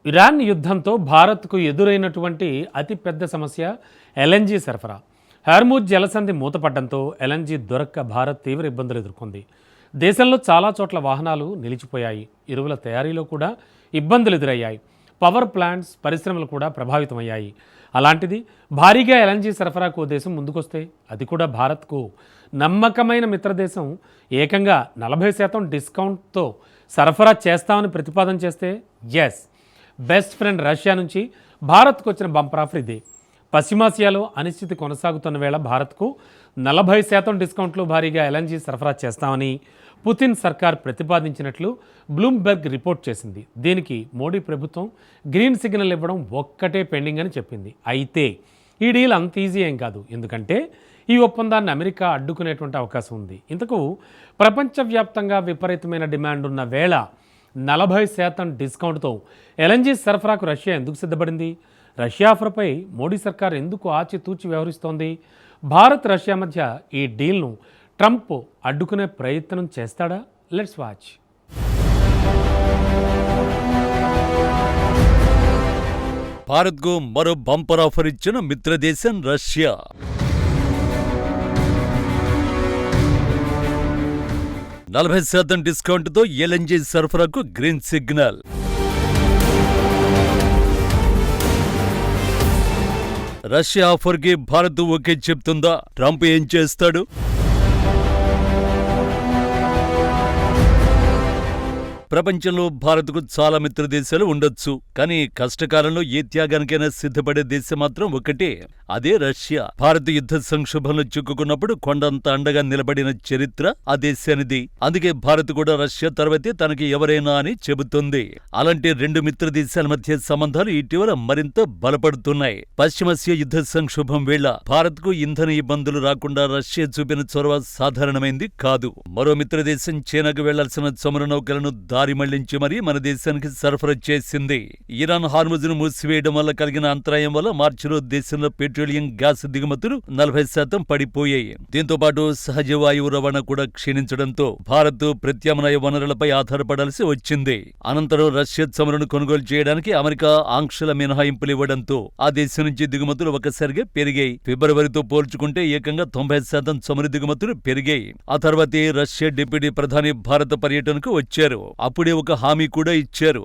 Iran యుద్ధంతో భారత్కు ఎదురైనటువంటి అతిపెద్ద సమస్య ఎల్ఎన్జీ సరఫరా. హార్మూజ్ జలసంధి మూతపడడంతో ఎల్ఎన్జీ దొరక్క భారత్ తీవ్ర ఇబ్బందులు ఎదుర్కొంది. దేశంలో చాలా చోట్ల వాహనాలు నిలిచిపోయాయి. ఎరువుల తయారీలో కూడా ఇబ్బందులు ఎదురయ్యాయి. పవర్ ప్లాంట్స్, పరిశ్రమలు కూడా ప్రభావితమయ్యాయి. అలాంటిది భారీగా ఎల్ఎన్జీ సరఫరాకు ఓ దేశం ముందుకొస్తే, అది కూడా భారత్కు నమ్మకమైన మిత్రదేశం ఏకంగా 40% డిస్కౌంట్తో సరఫరా చేస్తామని ప్రతిపాదన చేస్తే, ఎస్, బెస్ట్ ఫ్రెండ్ రష్యా నుంచి భారత్కు వచ్చిన బంపర్ ఆఫర్ ఇదే. పశ్చిమాసియాలో అనిశ్చితి కొనసాగుతున్న వేళ భారత్కు 40% డిస్కౌంట్లు భారీగా ఎల్ఎన్జీ సరఫరా చేస్తామని పుతిన్ సర్కార్ ప్రతిపాదించినట్లు బ్లూంబెర్గ్ రిపోర్ట్ చేసింది. దీనికి మోడీ ప్రభుత్వం గ్రీన్ సిగ్నల్ ఇవ్వడం ఒక్కటే పెండింగ్ అని చెప్పింది. అయితే ఈ డీల్ అంత ఈజీ ఏం కాదు. ఎందుకంటే ఈ ఒప్పందాన్ని అమెరికా అడ్డుకునేటువంటి అవకాశం ఉంది. ఇంతకు ప్రపంచవ్యాప్తంగా విపరీతమైన డిమాండ్ ఉన్న వేళ 40% డిస్కౌంట్తో ఎల్ఎన్జీ సరఫరాకు రష్యా ఎందుకు సిద్ధపడింది? రష్యా ఆఫర్పై మోడీ సర్కార్ ఎందుకు ఆచితూచి వ్యవహరిస్తోంది? భారత్ రష్యా మధ్య ఈ డీల్ను ట్రంప్ అడ్డుకునే ప్రయత్నం చేస్తాడా? Let's watch. భారత్కు మరో బంపర్ ఆఫర్ ఇచ్చిన మిత్రదేశం రష్యా. %40 డిస్కౌంట్తో ఎల్ఎన్జీ సరఫరాకు గ్రీన్ సిగ్నల్. రష్యా ఆఫర్కి భారత్ ఓకే చెప్తుందా? ట్రంప్ ఏం చేస్తాడు? ప్రపంచంలో భారత్కు చాలా మిత్ర దేశాలు ఉండొచ్చు, కానీ కష్టకాలంలో ఏ త్యాగానికైనా సిద్ధపడే దేశం మాత్రం ఒకటే, అదే రష్యా. భారత్ యుద్ధ సంక్షోభంలో చిక్కుకున్నప్పుడు కొండంత అండగా నిలబడిన చరిత్ర ఆ దేశానిది. అందుకే భారత్ కూడా రష్యా తర్వాతే తనకి ఎవరైనా అని చెబుతుంది. అలాంటి రెండు మిత్ర దేశాల మధ్య సంబంధాలు ఇటీవల మరింత బలపడుతున్నాయి. పశ్చిమాసియా యుద్ధ సంక్షోభం వేళ భారత్కు ఇంధన ఇబ్బందులు రాకుండా రష్యా చూపిన చొరవ సాధారణమైంది కాదు. మరో మిత్రదేశం చైనాకు వెళ్లాల్సిన చమురు నౌకలను దారి మళ్లించి మరీ మన దేశానికి సరఫరా చేసింది. ఇరాన్ హార్ముజ్ను మూసివేయడం వల్ల కలిగిన అంతరాయం వల్ల మార్చిలో దేశంలో పెట్రోలియం గ్యాస్ దిగుమతులు 40% పడిపోయాయి. దీంతో పాటు సహజ వాయువు రవాణా కూడా క్షీణించడంతో భారత్ ప్రత్యామ్నాయ వనరులపై ఆధారపడాల్సి వచ్చింది. అనంతరం రష్యా చమురును కొనుగోలు చేయడానికి అమెరికా ఆంక్షల మినహాయింపులు ఇవ్వడంతో ఆ దేశం నుంచి దిగుమతులు ఒకసారిగా పెరిగాయి. ఫిబ్రవరితో పోల్చుకుంటే ఏకంగా 90% చమురు దిగుమతులు పెరిగాయి. ఆ తర్వాతే రష్యా డిప్యూటీ ప్రధాని భారత పర్యటనకు వచ్చారు. అప్పుడే ఒక హామీ కూడా ఇచ్చారు.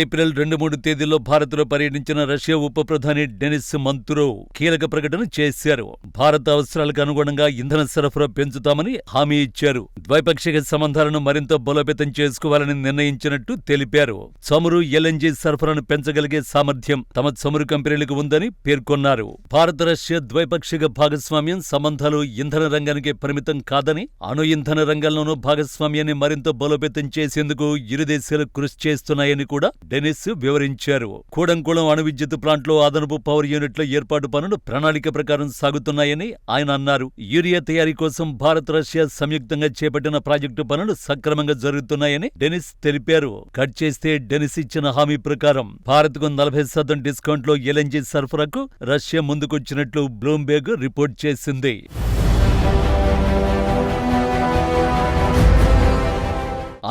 ఏప్రిల్ 2-3 తేదీల్లో భారత్లో పర్యటించిన రష్యా ఉప ప్రధాని డెనిస్ మంతురోవ్ కీలక ప్రకటన చేశారు. భారత అవసరాలకు అనుగుణంగా ఇంధన సరఫరా పెంచుతామని హామీ ఇచ్చారు. ద్వైపాక్షిక సంబంధాలను మరింత బలోపేతం చేసుకోవాలని నిర్ణయించినట్టు తెలిపారు. చమురు, ఎల్ఎన్జీ సరఫరాను పెంచగలిగే సామర్థ్యం తమ చమురు కంపెనీలకు ఉందని పేర్కొన్నారు. భారత రష్యా ద్వైపాక్షిక భాగస్వామ్యం సంబంధాలు ఇంధన రంగానికి పరిమితం కాదని, అణు ఇంధన రంగంలోనూ భాగస్వామ్యాన్ని మరింత బలోపేతం చేసేందుకు ఇరు దేశాలు కృషి చేస్తున్నాయని కూడా డెనిస్ వివరించారు. కూడంకుళం అణు విద్యుత్ ప్లాంట్లో అదనపు పవర్ యూనిట్ల ఏర్పాటు పనులు ప్రణాళిక ప్రకారం సాగుతున్నాయని ఆయన అన్నారు. యూరియా తయారీ కోసం భారత్ రష్యా సంయుక్తంగా చేపట్టిన ప్రాజెక్టు పనులు సక్రమంగా జరుగుతున్నాయని డెనిస్ తెలిపారు. కట్ చేస్తే డెనిస్ ఇచ్చిన హామీ ప్రకారం భారత్కు 40% డిస్కౌంట్లో ఎల్ఎన్జీ సరఫరాకు రష్యా ముందుకొచ్చినట్లు బ్లూంబెర్గ్ రిపోర్ట్ చేసింది.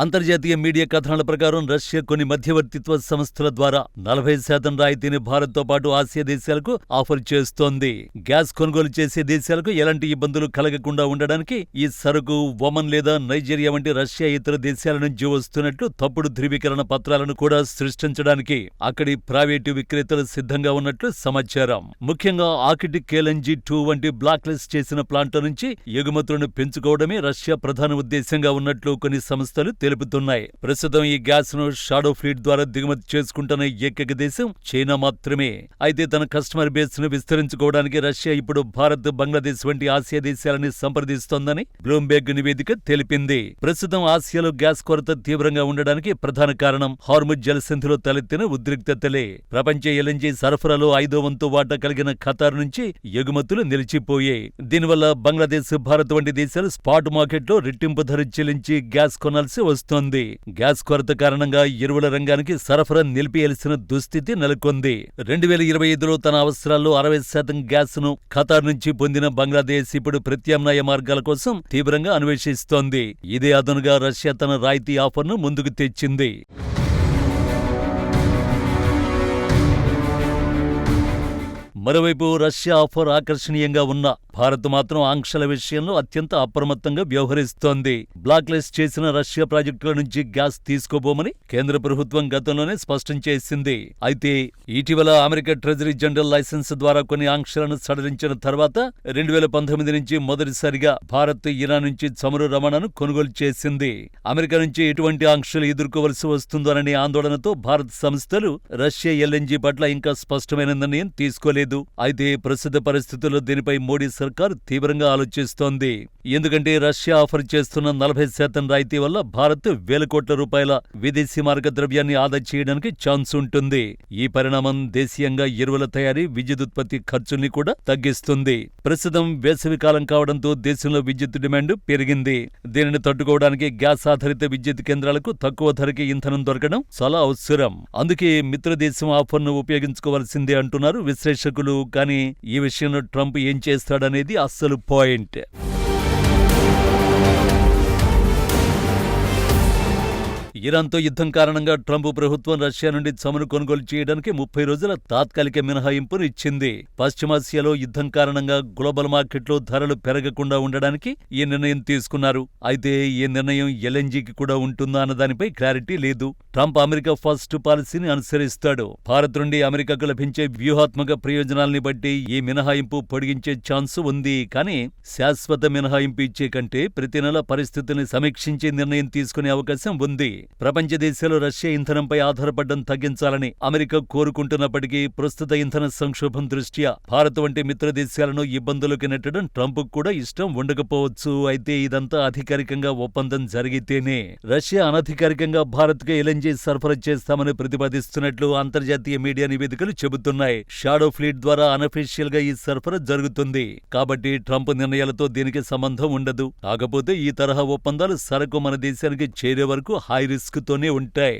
అంతర్జాతీయ మీడియా కథనాల ప్రకారం రష్యా కొన్ని మధ్యవర్తిత్వ సంస్థల ద్వారా 40% రాయితీని భారత్తో పాటు ఆసియా దేశాలకు ఆఫర్ చేస్తోంది. గ్యాస్ కొనుగోలు చేసే దేశాలకు ఎలాంటి ఇబ్బందులు కలగకుండా ఉండడానికి ఈ సరుకు ఒమన్ లేదా నైజీరియా వంటి రష్యా ఇతర దేశాల నుంచి వస్తున్నట్లు తప్పుడు ధృవీకరణ పత్రాలను కూడా సృష్టించడానికి అక్కడి ప్రైవేటు విక్రేతలు సిద్ధంగా ఉన్నట్లు సమాచారం. ముఖ్యంగా ఆర్కిటిక్ ఎల్ఎన్జీ 2 వంటి బ్లాక్ లిస్ట్ చేసిన ప్లాంట్ల నుంచి ఎగుమతులను పెంచుకోవడమే రష్యా ప్రధాన ఉద్దేశంగా ఉన్నట్లు కొన్ని సంస్థలు తెలుపుతున్నాయి. ప్రస్తుతం ఈ గ్యాస్ ను షాడో ఫ్లీట్ ద్వారా దిగుమతి చేసుకుంటున్న ఏకైక దేశం చైనా మాత్రమే. అయితే తన కస్టమర్ బేస్ ను విస్తరించుకోవడానికి రష్యా ఇప్పుడు భారత్, బంగ్లాదేశ్ వంటి ఆసియా దేశాలని సంప్రదిస్తోందని బ్లూంబెర్గ్ నివేదిక తెలిపింది. ప్రస్తుతం ఆసియాలో గ్యాస్ కొరత తీవ్రంగా ఉండడానికి ప్రధాన కారణం హార్ముజ్ జలసంధిలో తలెత్తిన ఉద్రిక్తతలే. ప్రపంచ ఎల్ఎన్జీ సరఫరాలో 5వ వంతు వాటా కలిగిన ఖతార్ నుంచి ఎగుమతులు నిలిచిపోయాయి. దీనివల్ల బంగ్లాదేశ్, భారత్ వంటి దేశాలు స్పాట్ మార్కెట్లో రెట్టింపు ధర చెల్లించి గ్యాస్ కొనాల్సి వస్తోంది. గ్యాస్ కొరత కారణంగా ఎరువుల రంగానికి సరఫరా నిలిపివేయాల్సిన దుస్థితి నెలకొంది. 2025లో తన అవసరాల్లో 60% గ్యాస్ను ఖతార్ నుంచి పొందిన బంగ్లాదేశ్ ఇప్పుడు ప్రత్యామ్నాయ మార్గాల కోసం తీవ్రంగా అన్వేషిస్తోంది. ఇదే అదనుగా రష్యా తన రాయితీ ఆఫర్ను ముందుకు తెచ్చింది. మరోవైపు రష్యా ఆఫర్ ఆకర్షణీయంగా ఉన్న భారత్ మాత్రం ఆంక్షల విషయంలో అత్యంత అప్రమత్తంగా వ్యవహరిస్తోంది. బ్లాక్ లిస్ట్ చేసిన రష్యా ప్రాజెక్టుల నుంచి గ్యాస్ తీసుకోబోమని కేంద్ర ప్రభుత్వం గతంలోనే స్పష్టం చేసింది. అయితే ఇటీవల అమెరికా ట్రెజరీ జనరల్ లైసెన్స్ ద్వారా కొన్ని ఆంక్షలను సడలించిన తర్వాత 2019 నుంచి మొదటిసారిగా భారత్ ఇరాన్ నుంచి చమురు రవాణాను కొనుగోలు చేసింది. అమెరికా నుంచి ఎటువంటి ఆంక్షలు ఎదుర్కోవలసి వస్తుందోననే ఆందోళనతో భారత్ సంస్థలు రష్యా ఎల్ఎన్జీ పట్ల ఇంకా స్పష్టమైన నిర్ణయం తీసుకోలేదు. అయితే ప్రస్తుత పరిస్థితుల్లో దీనిపై మోడీ సర్కార్ తీవ్రంగా ఆలోచిస్తోంది. ఎందుకంటే రష్యా ఆఫర్ చేస్తున్న 40% రాయితీ వల్ల భారత్ వేల కోట్ల రూపాయల విదేశీ మారక ద్రవ్యాన్ని ఆదా చేయడానికి ఛాన్స్ ఉంటుంది. ఈ పరిణామం దేశీయంగా ఎరువుల తయారీ, విద్యుదుత్పత్తి ఖర్చుల్ని కూడా తగ్గిస్తుంది. ప్రస్తుతం వేసవి కాలం కావడంతో దేశంలో విద్యుత్ డిమాండ్ పెరిగింది. దీనిని తట్టుకోవడానికి గ్యాస్ ఆధారిత విద్యుత్ కేంద్రాలకు తక్కువ ధరకి ఇంధనం దొరకడం చాలా అవసరం. అందుకే మిత్రదేశం ఆఫర్ను ఉపయోగించుకోవాల్సిందే అంటున్నారు విశ్లేషకులు. కానీ ఈ విషయంలో ట్రంప్ ఏం చేస్తాడనేది అస్సలు పాయింట్. ఇరాన్తో యుద్ధం కారణంగా ట్రంప్ ప్రభుత్వం రష్యా నుండి చమురు కొనుగోలు చేయడానికి 30 రోజుల తాత్కాలిక మినహాయింపును ఇచ్చింది. పశ్చిమాసియాలో యుద్ధం కారణంగా గ్లోబల్ మార్కెట్లో ధరలు పెరగకుండా ఉండడానికి ఈ నిర్ణయం తీసుకున్నారు. అయితే ఈ నిర్ణయం ఎల్ఎన్జీకి కూడా ఉంటుందా అన్న దానిపై క్లారిటీ లేదు. ట్రంప్ అమెరికా ఫస్ట్ పాలసీని అనుసరిస్తాడు. భారత్ నుండి అమెరికాకు లభించే వ్యూహాత్మక ప్రయోజనాల్ని బట్టి ఈ మినహాయింపు పొడిగించే ఛాన్స్ ఉంది. కానీ శాశ్వత మినహాయింపు ఇచ్చే కంటే ప్రతి నెల పరిస్థితుల్ని సమీక్షించే నిర్ణయం తీసుకునే అవకాశం ఉంది. ప్రపంచ దేశాలు రష్యా ఇంధనంపై ఆధారపడడం తగ్గించాలని అమెరికా కోరుకుంటున్నప్పటికీ ప్రస్తుత ఇంధన సంక్షోభం దృష్ట్యా భారత్ వంటి మిత్ర దేశాలను ఇబ్బందులకు నెట్టడం ట్రంప్ కూడా ఇష్టం ఉండకపోవచ్చు. అయితే ఇదంతా అధికారికంగా ఒప్పందం జరిగితేనే. రష్యా అనధికారికంగా భారత్కు ఎల్ఎన్జీ సరఫరా చేస్తామని ప్రతిపాదిస్తున్నట్లు అంతర్జాతీయ మీడియా నివేదికలు చెబుతున్నాయి. షాడో ఫ్లీట్ ద్వారా అనఫీషియల్ గా ఈ సరఫరా జరుగుతుంది. కాబట్టి ట్రంప్ నిర్ణయాలతో దీనికి సంబంధం ఉండదు. కాకపోతే ఈ తరహా ఒప్పందాలు సరకు మన దేశానికి చేరే వరకు హై రిస్క్ తోనే ఉంటాయి.